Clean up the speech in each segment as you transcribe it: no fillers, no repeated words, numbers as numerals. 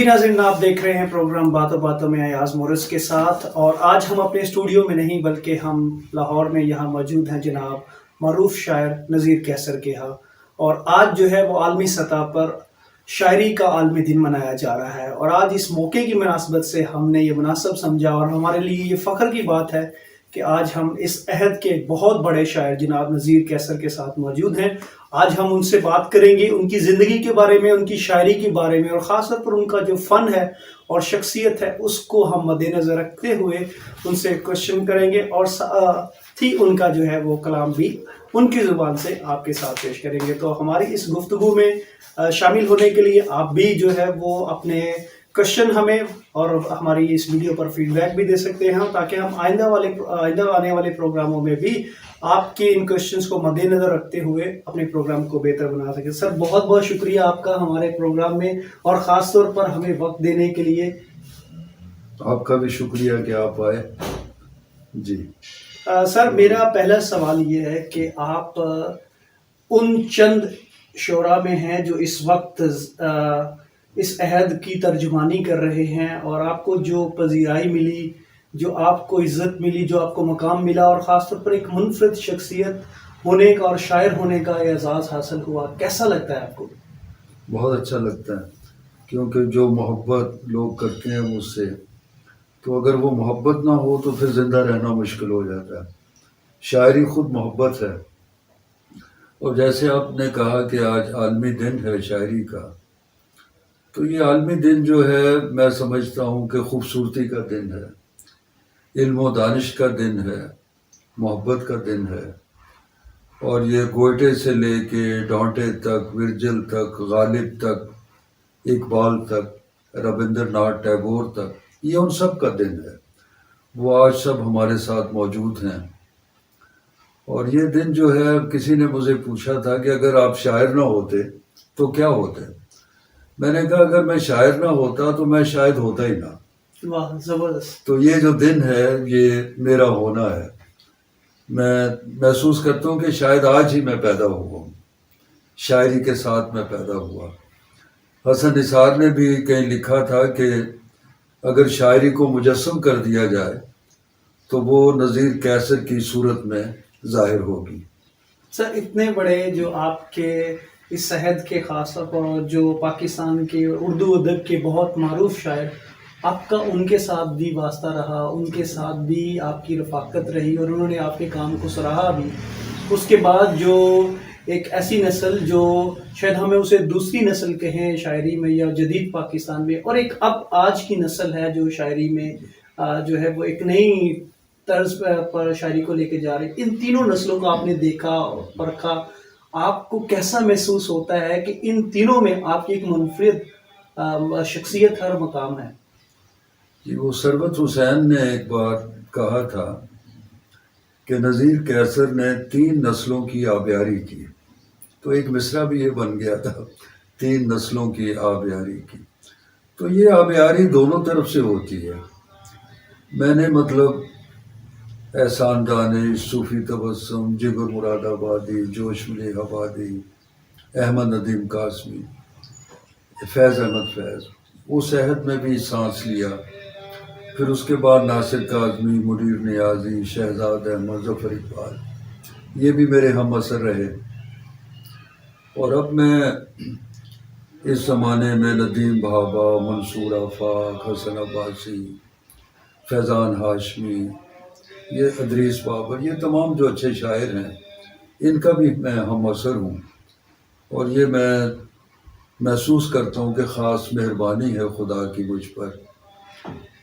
جی ناظرین، آپ دیکھ رہے ہیں پروگرام باتوں باتوں میں ایاز مورس کے ساتھ، اور آج ہم اپنے اسٹوڈیو میں نہیں بلکہ ہم لاہور میں یہاں موجود ہیں جناب معروف شاعر نذیر کیسر کے ہاں۔ اور آج جو ہے وہ عالمی سطح پر شاعری کا عالمی دن منایا جا رہا ہے، اور آج اس موقع کی مناسبت سے ہم نے یہ مناسب سمجھا اور ہمارے لیے یہ فخر کی بات ہے کہ آج ہم اس عہد کے بہت بڑے شاعر جناب نذیر کیسر کے ساتھ موجود ہیں۔ آج ہم ان سے بات کریں گے ان کی زندگی کے بارے میں، ان کی شاعری کے بارے میں، اور خاص طور پر ان کا جو فن ہے اور شخصیت ہے اس کو ہم مد نظر رکھتے ہوئے ان سے کوشچن کریں گے، اور ساتھ ہی ان کا جو ہے وہ کلام بھی ان کی زبان سے آپ کے ساتھ پیش کریں گے۔ تو ہماری اس گفتگو میں شامل ہونے کے لیے آپ بھی جو ہے وہ اپنے کوشچن ہمیں اور ہماری اس ویڈیو پر فیڈ بیک بھی دے سکتے ہیں، تاکہ ہم آئندہ آنے والے پروگراموں میں بھی آپ کے ان کوشچنس کو مد نظر رکھتے ہوئے اپنے پروگرام کو بہتر بنا سکیں۔ سر، بہت بہت شکریہ آپ کا ہمارے پروگرام میں اور خاص طور پر ہمیں وقت دینے کے لیے۔ آپ کا بھی شکریہ کہ آپ آئے۔ جی سر، میرا پہلا سوال یہ ہے کہ آپ ان چند شعراء میں ہیں جو اس وقت اس عہد کی ترجمانی کر رہے ہیں، اور آپ کو جو پذیرائی ملی، جو آپ کو عزت ملی، جو آپ کو مقام ملا، اور خاص طور پر ایک منفرد شخصیت ہونے کا اور شاعر ہونے کا اعزاز حاصل ہوا، کیسا لگتا ہے آپ کو؟ بہت اچھا لگتا ہے، کیونکہ جو محبت لوگ کرتے ہیں مجھ سے، تو اگر وہ محبت نہ ہو تو پھر زندہ رہنا مشکل ہو جاتا ہے۔ شاعری خود محبت ہے، اور جیسے آپ نے کہا کہ آج عالمی دن ہے شاعری کا، تو یہ عالمی دن جو ہے میں سمجھتا ہوں کہ خوبصورتی کا دن ہے، علم و دانش کا دن ہے، محبت کا دن ہے، اور یہ گوئٹے سے لے کے ڈانٹے تک، ورجل تک، غالب تک، اقبال تک، ربندر ناتھ ٹیگور تک، یہ ان سب کا دن ہے۔ وہ آج سب ہمارے ساتھ موجود ہیں، اور یہ دن جو ہے، کسی نے مجھے پوچھا تھا کہ اگر آپ شاعر نہ ہوتے تو کیا ہوتے؟ میں نے کہا اگر میں شاعر نہ ہوتا تو میں شاید ہوتا ہی نہ۔ واہ، زبردست! تو یہ جو دن ہے یہ میرا ہونا ہے۔ میں محسوس کرتا ہوں کہ شاید آج ہی میں پیدا ہوا ہوں، شاعری کے ساتھ میں پیدا ہوا۔ حسن نثار نے بھی کہیں لکھا تھا کہ اگر شاعری کو مجسم کر دیا جائے تو وہ نذیر کیسر کی صورت میں ظاہر ہوگی۔ سر، اتنے بڑے جو آپ کے اس عہد کے، خاص طور پر جو پاکستان کے اردو ادب کے بہت معروف شاعر، آپ کا ان کے ساتھ بھی واسطہ رہا، ان کے ساتھ بھی آپ کی رفاقت رہی، اور انہوں نے آپ کے کام کو سراہا بھی۔ اس کے بعد جو ایک ایسی نسل جو شاید ہمیں اسے دوسری نسل کہیں شاعری میں یا جدید پاکستان میں، اور ایک اب آج کی نسل ہے جو شاعری میں جو ہے وہ ایک نئی طرز پر شاعری کو لے کے جا رہے، ان تینوں نسلوں کو آپ نے دیکھا پرکھا، آپ کو کیسا محسوس ہوتا ہے کہ ان تینوں میں آپ کی ایک منفرد شخصیت اور مقام ہے؟ جی، وہ ثروت حسین نے ایک بار کہا تھا کہ نذیر کیسر نے 3 نسلوں کی آبیاری کی، تو ایک مصرع بھی یہ بن گیا تھا، 3 نسلوں کی آبیاری کی۔ تو یہ آبیاری دونوں طرف سے ہوتی ہے۔ میں نے احسان دانش، صوفی تبسم، جگر مراد آبادی، جوش ملک آبادی، احمد ندیم قاسمی، فیض احمد فیض، اس عہد میں بھی سانس لیا۔ پھر اس کے بعد ناصر کاظمی، منیر نیازی، شہزاد احمد، ظفر اقبال، یہ بھی میرے ہم اثر رہے۔ اور اب میں اس زمانے میں ندیم بھابھا، منصور آفاق، حسن عباسی، فیضان ہاشمی، یہ ادریس بابر، یہ تمام جو اچھے شاعر ہیں، ان کا بھی میں ہم اثر ہوں، اور یہ میں محسوس کرتا ہوں کہ خاص مہربانی ہے خدا کی مجھ پر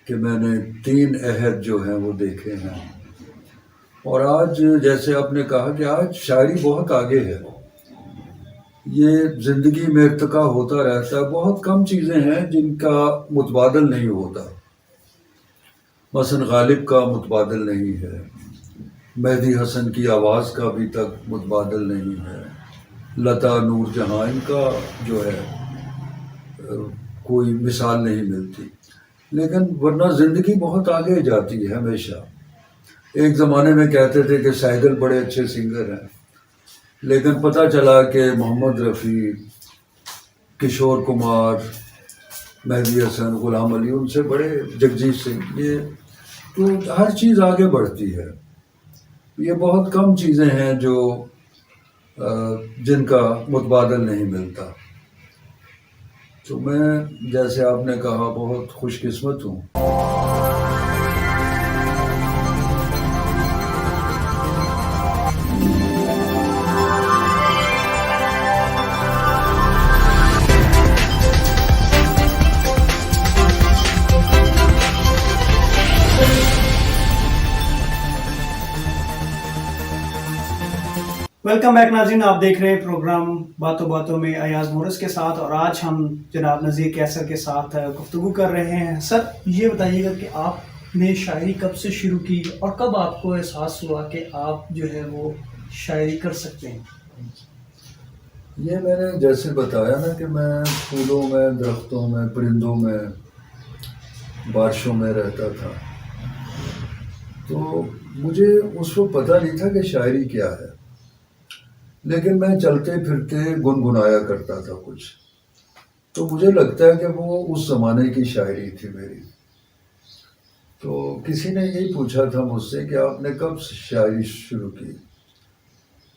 کہ میں نے 3 عہد جو ہیں وہ دیکھے ہیں۔ اور آج جیسے آپ نے کہا کہ آج شاعری بہت آگے ہے، یہ زندگی میں ارتقا ہوتا رہتا ہے، بہت کم چیزیں ہیں جن کا متبادل نہیں ہوتا۔ مثلا غالب کا متبادل نہیں ہے، مہدی حسن کی آواز کا ابھی تک متبادل نہیں ہے، لتا نور جہاں، ان کا جو ہے کوئی مثال نہیں ملتی۔ لیکن ورنہ زندگی بہت آگے جاتی ہے ہمیشہ۔ ایک زمانے میں کہتے تھے کہ سہگل بڑے اچھے سنگر ہیں، لیکن پتہ چلا کہ محمد رفیع، کشور کمار، مہدی حسن، غلام علی، ان سے بڑے، جگجیت سنگھ، یہ تو ہر چیز آگے بڑھتی ہے. یہ بہت کم چیزیں ہیں جو جن کا متبادل نہیں ملتا. تو میں، جیسے آپ نے کہا، بہت خوش قسمت ہوں. ویلکم بیک ناظرین، آپ دیکھ رہے ہیں پروگرام باتوں باتوں میں ایاز مورس کے ساتھ، اور آج ہم جناب نذیر کیسر کے ساتھ گفتگو کر رہے ہیں. سر، یہ بتائیے گا کہ آپ نے شاعری کب سے شروع کی اور کب آپ کو احساس ہوا کہ آپ جو ہے وہ شاعری کر سکتے ہیں؟ یہ میں نے جیسے بتایا نا کہ میں پھولوں میں، درختوں میں، پرندوں میں، بارشوں میں رہتا تھا. تو مجھے اس وقت پتہ نہیں تھا کہ شاعری کیا ہے، لیکن میں چلتے پھرتے گنگنایا کرتا تھا کچھ. تو مجھے لگتا ہے کہ وہ اس زمانے کی شاعری تھی میری. تو کسی نے یہی پوچھا تھا مجھ سے کہ آپ نے کب شاعری شروع کی؟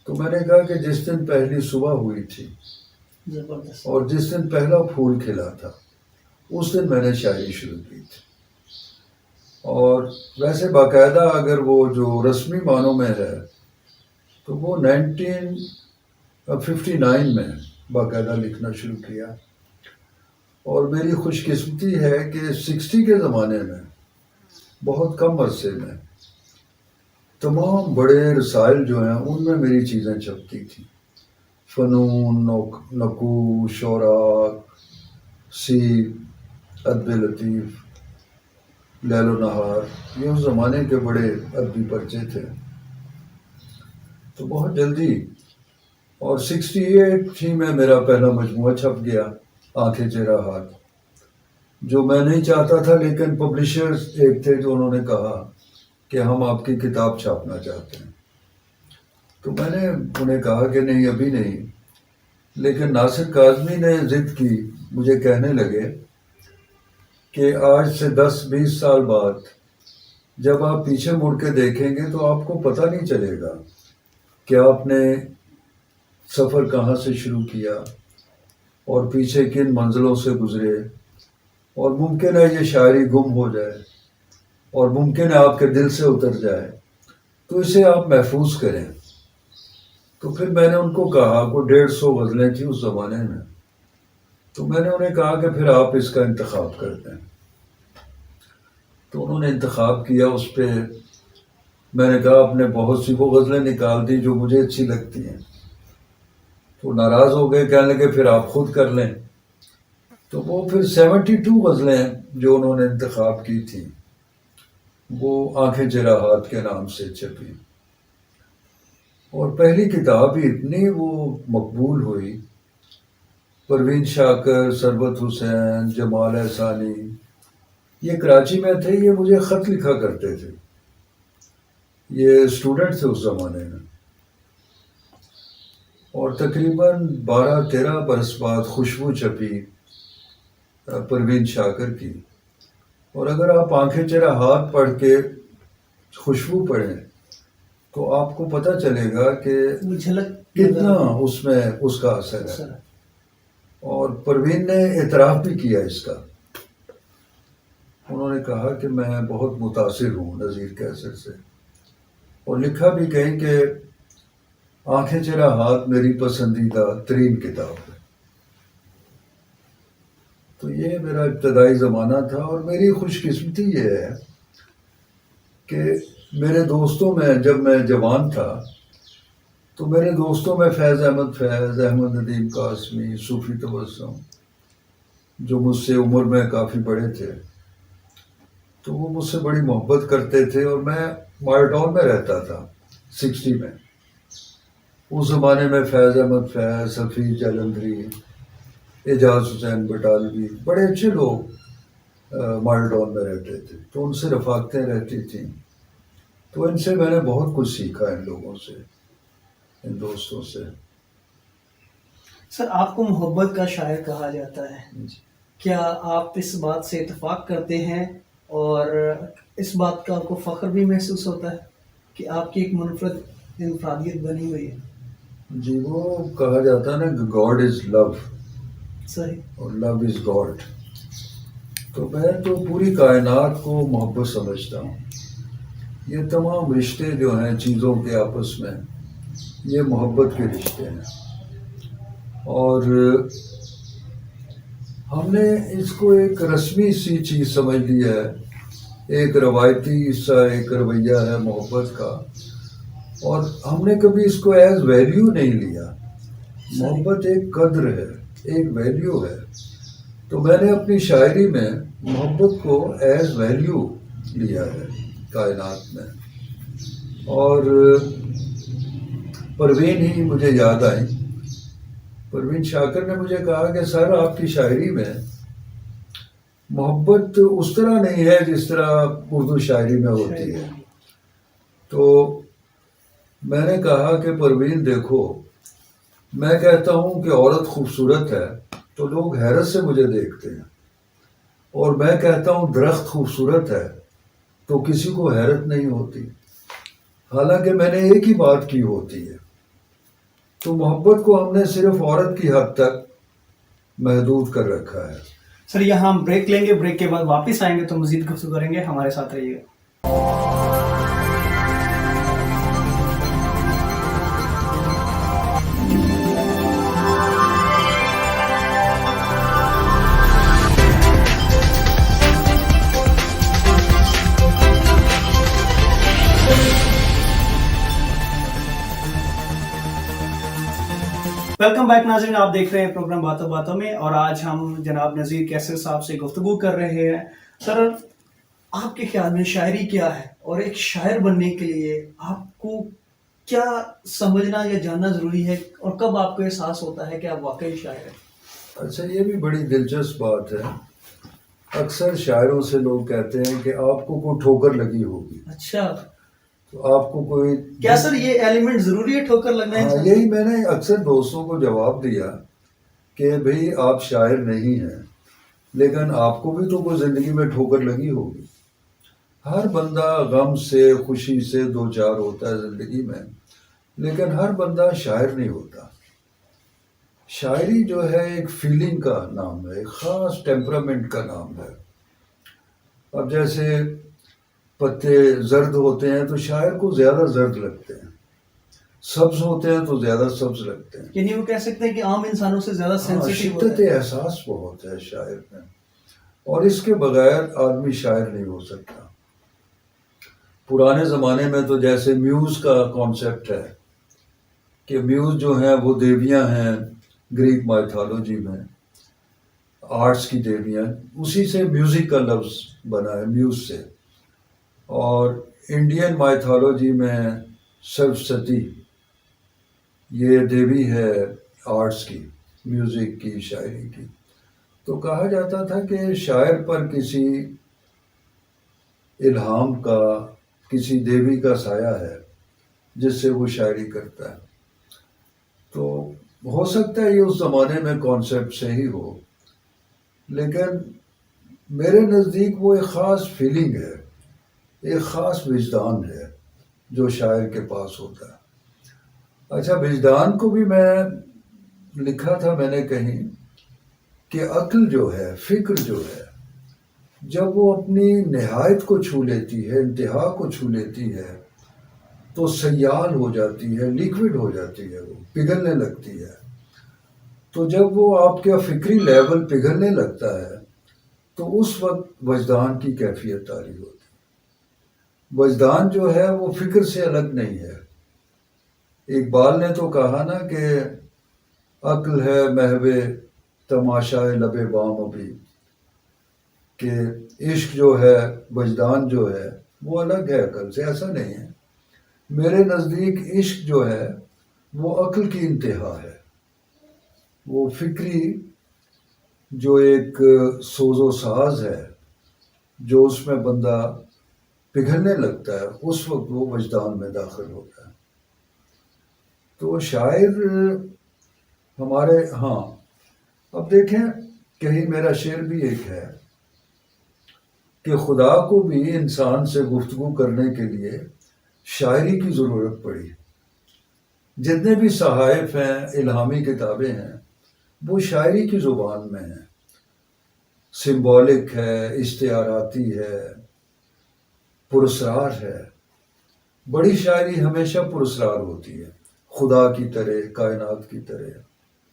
تو میں نے کہا کہ جس دن پہلی صبح ہوئی تھی زبردست. اور جس دن پہلا پھول کھلا تھا، اس دن میں نے شاعری شروع کی تھی. اور ویسے باقاعدہ اگر وہ جو رسمی معنوں میں ہے تو وہ 1959 میں باقاعدہ لکھنا شروع کیا. اور میری خوش قسمتی ہے کہ 60 کے زمانے میں بہت کم عرصے میں تمام بڑے رسائل جو ہیں ان میں میری چیزیں چھپتی تھیں. فنون، نقوش، شعراء، سیب، ادب لطیف، لیل و نہار، یہ اس زمانے کے بڑے ادبی پرچے تھے. تو بہت جلدی، اور 68 ہی میں میرا پہلا مجموعہ چھپ گیا، آنکھیں چہرہ ہاتھ، جو میں نہیں چاہتا تھا، لیکن پبلشرز ایک تھے جو انہوں نے کہا کہ ہم آپ کی کتاب چھاپنا چاہتے ہیں. تو میں نے انہیں کہا کہ نہیں، ابھی نہیں. لیکن ناصر کاظمی نے ضد کی، مجھے کہنے لگے کہ آج سے 10-20 سال بعد جب آپ پیچھے مڑ کے دیکھیں گے تو آپ کو پتہ نہیں چلے گا کہ آپ نے سفر کہاں سے شروع کیا اور پیچھے کن منزلوں سے گزرے، اور ممکن ہے یہ شاعری گم ہو جائے اور ممکن ہے آپ کے دل سے اتر جائے، تو اسے آپ محفوظ کریں. تو پھر میں نے ان کو کہا، کو 150 غزلیں تھیں اس زمانے میں. تو میں نے انہیں کہا کہ پھر آپ اس کا انتخاب کر دیں. تو انہوں نے انتخاب کیا اس پہ. میں نے کہا آپ نے بہت سی وہ غزلیں نکال دی جو مجھے اچھی لگتی ہیں. تو ناراض ہو گئے، کہنے لگے پھر آپ خود کر لیں. تو وہ پھر 72 غزلیں جو انہوں نے انتخاب کی تھیں وہ آنکھیں چہرہ ہاتھ کے نام سے چھپی. اور پہلی کتاب ہی اتنی وہ مقبول ہوئی. پروین شاکر، ثروت حسین، جمال احسانی، یہ کراچی میں تھے، یہ مجھے خط لکھا کرتے تھے. یہ اسٹوڈنٹ تھے اس زمانے میں. اور تقریباً 12-13 برس بعد خوشبو چھپی پروین شاکر کی. اور اگر آپ آنکھیں چہرہ ہاتھ پڑھ کے خوشبو پڑھیں تو آپ کو پتہ چلے گا کہ کتنا اس میں اس کا اثر ہے. اور پروین نے اعتراف بھی کیا اس کا. انہوں نے کہا کہ میں بہت متاثر ہوں نذیر کیسر سے، اور لکھا بھی کہیں کہ آنکھیں چہرہ ہاتھ میری پسندیدہ ترین کتاب ہے. تو یہ میرا ابتدائی زمانہ تھا. اور میری خوش قسمتی یہ ہے کہ میرے دوستوں میں، جب میں جوان تھا تو میرے دوستوں میں فیض احمد فیض، احمد ندیم قاسمی، صوفی تبسم، جو مجھ سے عمر میں کافی بڑے تھے، تو وہ مجھ سے بڑی محبت کرتے تھے. اور میں مال ٹاؤن میں رہتا تھا 60 میں. اس زمانے میں فیض احمد فیض، حفیظ جلندری، اعجاز حسین بٹالوی، بڑے اچھے لوگ مال ٹاؤن میں رہتے تھے. تو ان سے رفاقتیں رہتی تھیں. تو ان سے میں نے بہت کچھ سیکھا، ان لوگوں سے، ان دوستوں سے. سر، آپ کو محبت کا شاعر کہا جاتا ہے. کیا آپ اس بات سے اتفاق کرتے ہیں اور اس بات کا آپ کو فخر بھی محسوس ہوتا ہے کہ آپ کی ایک منفرد انفرادیت بنی ہوئی ہے؟ جی، وہ کہا جاتا ہے نا کہ گاڈ از لو صحیح. اور لو از گاڈ. تو میں تو پوری کائنات کو محبت سمجھتا ہوں. یہ تمام رشتے جو ہیں چیزوں کے آپس میں، یہ محبت کے رشتے ہیں. اور ہم نے اس کو ایک رسمی سی چیز سمجھ لی ہے، ایک روایتی سا ایک رویہ ہے محبت کا، اور ہم نے کبھی اس کو ایز ویلیو نہیں لیا. محبت ایک قدر ہے، ایک ویلیو ہے. تو میں نے اپنی شاعری میں محبت کو ایز ویلیو لیا ہے کائنات میں. اور پروین ہی مجھے یاد آئی، پروین شاکر نے مجھے کہا کہ سر آپ کی شاعری میں محبت اس طرح نہیں ہے جس طرح اردو شاعری میں ہوتی ہے. تو میں نے کہا کہ پروین دیکھو، میں کہتا ہوں کہ عورت خوبصورت ہے تو لوگ حیرت سے مجھے دیکھتے ہیں، اور میں کہتا ہوں درخت خوبصورت ہے تو کسی کو حیرت نہیں ہوتی، حالانکہ میں نے ایک ہی بات کی ہوتی ہے. تو محبت کو ہم نے صرف عورت کی حد تک محدود کر رکھا ہے. سر یہاں ہم بریک لیں گے، بریک کے بعد واپس آئیں گے تو مزید گفتگو کریں گے. ہمارے ساتھ رہیے گا. ویلکم بیک ناظرین، آپ دیکھ رہے ہیں پروگرام باتوں باتوں میں، اور آج ہم جناب نذیر کیسر صاحب سے گفتگو کر رہے ہیں. سر آپ کے خیال میں شاعری کیا ہے، اور ایک شاعر بننے کے لیے آپ کو کیا سمجھنا یا جاننا ضروری ہے، اور کب آپ کو احساس ہوتا ہے کہ آپ واقعی شاعر ہیں؟ اچھا، یہ بھی بڑی دلچسپ بات ہے. اکثر شاعروں سے لوگ کہتے ہیں کہ آپ کو کوئی ٹھوکر لگی ہوگی. اچھا، تو آپ کو کوئی کیا سر یہ ایلیمنٹ ضروری ہے ٹھوکر لگنا ہے؟ ہاں، یہی میں نے اکثر دوستوں کو جواب دیا کہ بھئی آپ شاعر نہیں ہیں، لیکن آپ کو بھی تو کوئی زندگی میں ٹھوکر لگی ہوگی. ہر بندہ غم سے خوشی سے دو چار ہوتا ہے زندگی میں، لیکن ہر بندہ شاعر نہیں ہوتا. شاعری جو ہے ایک فیلنگ کا نام ہے، ایک خاص ٹیمپرامنٹ کا نام ہے. اب جیسے پتے زرد ہوتے ہیں تو شاعر کو زیادہ زرد لگتے ہیں، سبز ہوتے ہیں تو زیادہ سبز لگتے ہیں. یعنی وہ کہہ سکتے ہیں کہ عام انسانوں سے زیادہ سینسیٹیو ہوتا شدت ہے. احساس بہت ہے شاعر میں، اور اس کے بغیر آدمی شاعر نہیں ہو سکتا. پرانے زمانے میں تو جیسے میوز کا کانسیپٹ ہے کہ میوز جو ہیں وہ دیویاں ہیں گریک مائتھالوجی میں، آرٹس کی دیویاں، اسی سے میوزک کا لفظ بنا ہے، میوز سے. اور انڈین مائتھالوجی میں سرسوتی یہ دیوی ہے آرٹس کی، میوزک کی، شاعری کی. تو کہا جاتا تھا کہ شاعر پر کسی الہام کا، کسی دیوی کا سایہ ہے جس سے وہ شاعری کرتا ہے. تو ہو سکتا ہے یہ اس زمانے میں کانسیپٹ صحیح ہو، لیکن میرے نزدیک وہ ایک خاص فیلنگ ہے، ایک خاص وجدان ہے جو شاعر کے پاس ہوتا ہے. اچھا، وجدان کو بھی میں لکھا تھا میں نے کہیں کہ عقل جو ہے، فکر جو ہے، جب وہ اپنی نہایت کو چھو لیتی ہے، انتہا کو چھو لیتی ہے، تو سیال ہو جاتی ہے، لیکوڈ ہو جاتی ہے، وہ پگھلنے لگتی ہے. تو جب وہ آپ کا فکری لیول پگھلنے لگتا ہے تو اس وقت وجدان کی کیفیت طاری ہوتی ہے. وجدان جو ہے وہ فکر سے الگ نہیں ہے. اقبال نے تو کہا نا کہ عقل ہے محو تماشائے لب بام ابھی، کہ عشق جو ہے، وجدان جو ہے وہ الگ ہے عقل سے. ایسا نہیں ہے. میرے نزدیک عشق جو ہے وہ عقل کی انتہا ہے. وہ فکری جو ایک سوز و ساز ہے، جو اس میں بندہ پگھلنے لگتا ہے، اس وقت وہ وجدان میں داخل ہوتا ہے. تو شاعر ہمارے، ہاں اب دیکھیں کہیں میرا شعر بھی ایک ہے کہ خدا کو بھی انسان سے گفتگو کرنے کے لیے شاعری کی ضرورت پڑی. جتنے بھی صحائف ہیں، الہامی کتابیں ہیں، وہ شاعری کی زبان میں ہیں. سمبولک ہے، اشتہاراتی ہے، پراسرار ہے. بڑی شاعری ہمیشہ پراسرار ہوتی ہے، خدا کی طرح، کائنات کی طرح،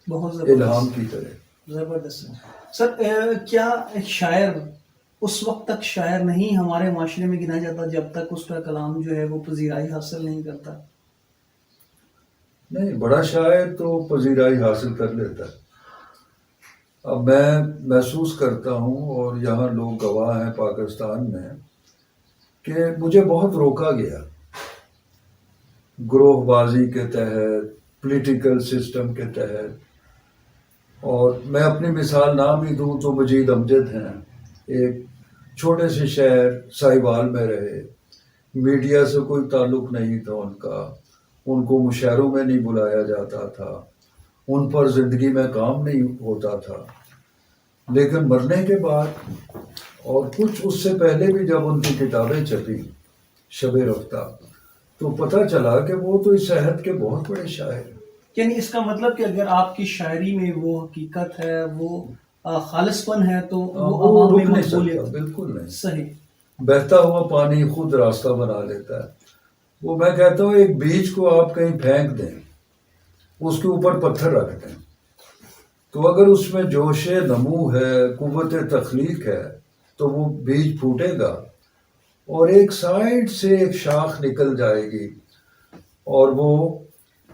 بہت الہام کی طرح. زبردست. سر کیا ایک شاعر اس وقت تک شاعر نہیں ہمارے معاشرے میں گنا جاتا جب تک اس کا کلام جو ہے وہ پذیرائی حاصل نہیں کرتا؟ نہیں، بڑا شاعر تو پذیرائی حاصل کر لیتا ہے. اب میں محسوس کرتا ہوں اور یہاں لوگ گواہ ہیں پاکستان میں کہ مجھے بہت روکا گیا گروہ بازی کے تحت، پولیٹیکل سسٹم کے تحت. اور میں اپنی مثال نام ہی دوں تو مجید امجد ہیں، ایک چھوٹے سے شہر ساہیوال میں رہے، میڈیا سے کوئی تعلق نہیں تھا ان کا، ان کو مشاعروں میں نہیں بلایا جاتا تھا، ان پر زندگی میں کام نہیں ہوتا تھا. لیکن مرنے کے بعد اور کچھ اس سے پہلے بھی جب ان کی کتابیں چھپی شب رفتہ، تو پتہ چلا کہ وہ تو اس صحت کے بہت بڑے شاعر ہیں. یعنی اس کا مطلب کہ اگر آپ کی شاعری میں وہ حقیقت ہے، وہ خالص پن ہے، تو وہ وہ عوام میں رک نہیں مقبولیت. سکتا، بالکل نہیں. صحیح. بہتا ہوا پانی خود راستہ بنا لیتا ہے. وہ میں کہتا ہوں ایک بیج کو آپ کہیں پھینک دیں، اس کے اوپر پتھر رکھ دیں، تو اگر اس میں جوش نمو ہے، قوت تخلیق ہے، تو وہ بیج پھوٹے گا اور ایک سائڈ سے ایک شاخ نکل جائے گی، اور وہ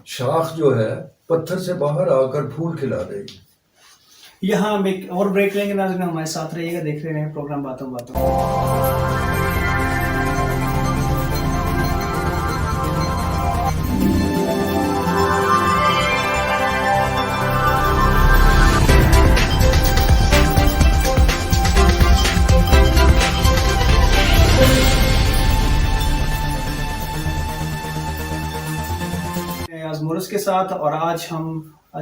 شاخ جو ہے پتھر سے باہر آ کر پھول کھلا دے گی. یہاں ہم ایک اور بریک لیں گے. ناظرین ہمارے ساتھ رہیے گا، دیکھ رہے ہیں پروگرام باتوں باتوں. مورس کے ساتھ، اور آج ہم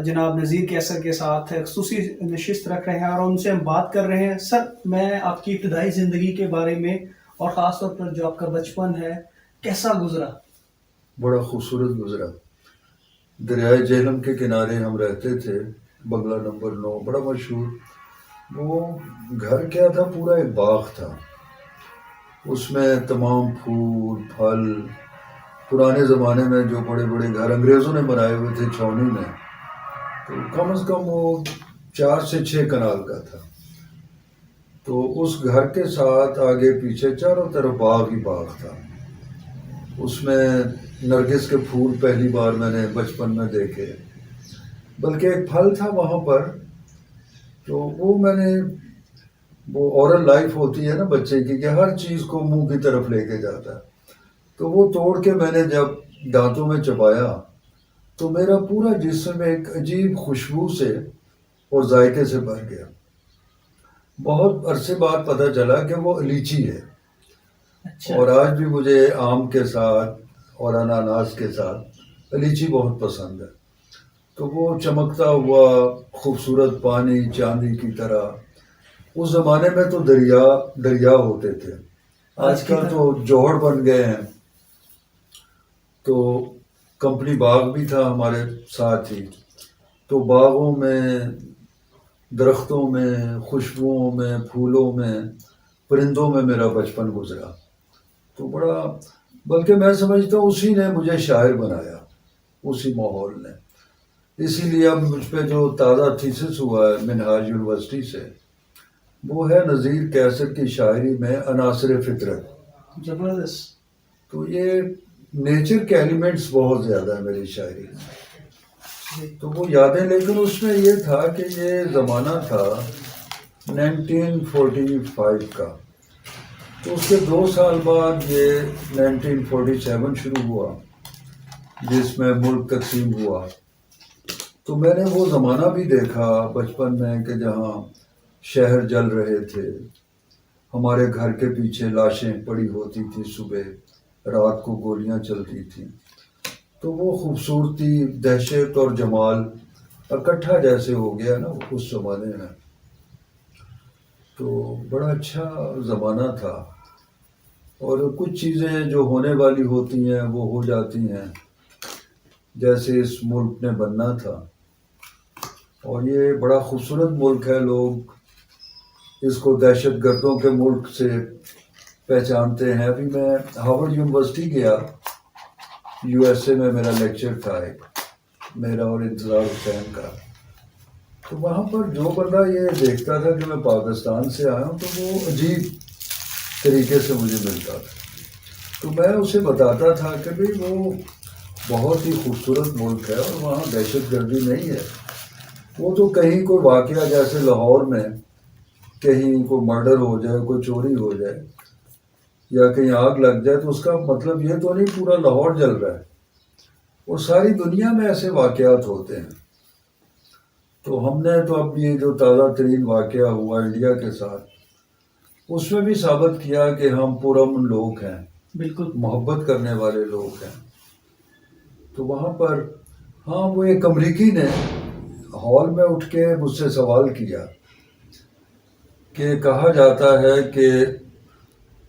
جناب نذیر کیسر کے ساتھ خصوصی نشست رکھ رہے ہیں اور ان سے ہم بات کر رہے ہیں. سر، میں آپ کی ابتدائی زندگی کے بارے میں اور خاص طور پر جو آپ کا بچپن ہے کیسا گزرا؟ بڑا خوبصورت گزرا. دریائے جہلم کے کنارے ہم رہتے تھے، بنگلہ نمبر 9، بڑا مشہور. وہ گھر کیا تھا، پورا ایک باغ تھا، اس میں تمام پھول پھل. پرانے زمانے میں جو بڑے بڑے گھر انگریزوں نے بنائے ہوئے تھے چھاؤنی میں، تو کم از کم وہ 4 سے 6 کنال کا تھا. تو اس گھر کے ساتھ آگے پیچھے چاروں طرف باغ ہی باغ تھا. اس میں نرگس کے پھول پہلی بار میں نے بچپن میں دیکھے، بلکہ ایک پھل تھا وہاں پر، تو وہ میں نے، وہ اورل لائف ہوتی ہے نا بچے کی کہ ہر چیز کو منہ کی طرف لے کے جاتا ہے، تو وہ توڑ کے میں نے جب دانتوں میں چبایا تو میرا پورا جسم ایک عجیب خوشبو سے اور ذائقے سے بھر گیا. بہت عرصے بعد پتہ چلا کہ وہ لیچی ہے. اچھا. اور آج بھی مجھے آم کے ساتھ اور اناناس کے ساتھ لیچی بہت پسند ہے. تو وہ چمکتا ہوا خوبصورت پانی چاندی کی طرح. اس زمانے میں تو دریا ہوتے تھے، آج کل تو جوہر بن گئے ہیں. تو کمپنی باغ بھی تھا ہمارے ساتھ ہی، تو باغوں میں، درختوں میں، خوشبوؤں میں، پھولوں میں، پرندوں میں میرا بچپن گزرا. تو بڑا، بلکہ میں سمجھتا ہوں اسی نے مجھے شاعر بنایا، اسی ماحول نے. اسی لیے اب مجھ پہ جو تازہ تھیسس ہوا ہے منہاج یونیورسٹی سے، وہ ہے نذیر کیسر کی شاعری میں عناصر فطرت. زبردست. تو یہ نیچر کے ایلیمنٹس بہت زیادہ ہیں میری شاعری میں. تو وہ یادیں، لیکن اس میں یہ تھا کہ یہ زمانہ تھا 1945 کا. تو اس کے 2 سال بعد یہ 1947 شروع ہوا جس میں ملک تقسیم ہوا. تو میں نے وہ زمانہ بھی دیکھا بچپن میں کہ جہاں شہر جل رہے تھے، ہمارے گھر کے پیچھے لاشیں پڑی ہوتی تھی، صبح رات کو گولیاں چلتی تھیں. تو وہ خوبصورتی، دہشت اور جمال اکٹھا جیسے ہو گیا نا اس زمانے میں. تو بڑا اچھا زمانہ تھا، اور کچھ چیزیں جو ہونے والی ہوتی ہیں وہ ہو جاتی ہیں، جیسے اس ملک نے بننا تھا، اور یہ بڑا خوبصورت ملک ہے، لوگ اس کو دہشت گردوں کے ملک سے پہچانتے ہیں۔ ابھی میں ہارورڈ یونیورسٹی گیا، یو ایس اے میں میرا لیکچر تھا ایک، میرا اور انتظار حسین کا، تو وہاں پر جو بندہ یہ دیکھتا تھا کہ میں پاکستان سے آیا ہوں تو وہ عجیب طریقے سے مجھے ملتا تھا، تو میں اسے بتاتا تھا کہ بھئی وہ بہت ہی خوبصورت ملک ہے اور وہاں دہشت گردی نہیں ہے، وہ تو کہیں کوئی واقعہ جیسے لاہور میں کہیں کوئی مرڈر ہو جائے، کوئی چوری ہو جائے یا کہیں آگ لگ جائے تو اس کا مطلب یہ تو نہیں پورا لاہور جل رہا ہے، اور ساری دنیا میں ایسے واقعات ہوتے ہیں۔ تو ہم نے تو اب یہ جو تازہ ترین واقعہ ہوا انڈیا کے ساتھ، اس میں بھی ثابت کیا کہ ہم پرامن لوگ ہیں، بالکل محبت کرنے والے لوگ ہیں۔ تو وہاں پر ہاں وہ ایک امریکی نے ہال میں اٹھ کے مجھ سے سوال کیا کہ کہا جاتا ہے کہ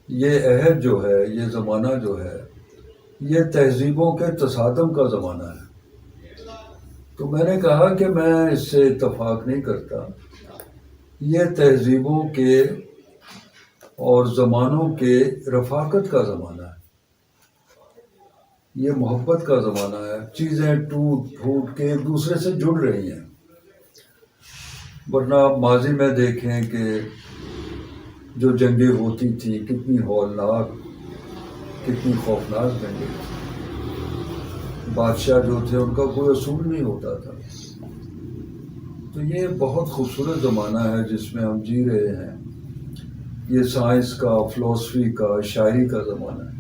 یہ عہد جو ہے، یہ زمانہ جو ہے، یہ تہذیبوں کے تصادم کا زمانہ ہے۔ تو میں نے کہا کہ میں اس سے اتفاق نہیں کرتا، یہ تہذیبوں کے اور زمانوں کے رفاقت کا زمانہ ہے، یہ محبت کا زمانہ ہے، چیزیں ٹوٹ پھوٹ کے ایک دوسرے سے جڑ رہی ہیں، ورنہ آپ ماضی میں دیکھیں کہ جو جنگیں ہوتی تھیں کتنی ہولناک، کتنی خوفناک جنگیں تھیں، بادشاہ جو تھے ان کا کوئی اصول نہیں ہوتا تھا۔ تو یہ بہت خوبصورت زمانہ ہے جس میں ہم جی رہے ہیں، یہ سائنس کا، فلسفی کا، شاعری کا زمانہ ہے۔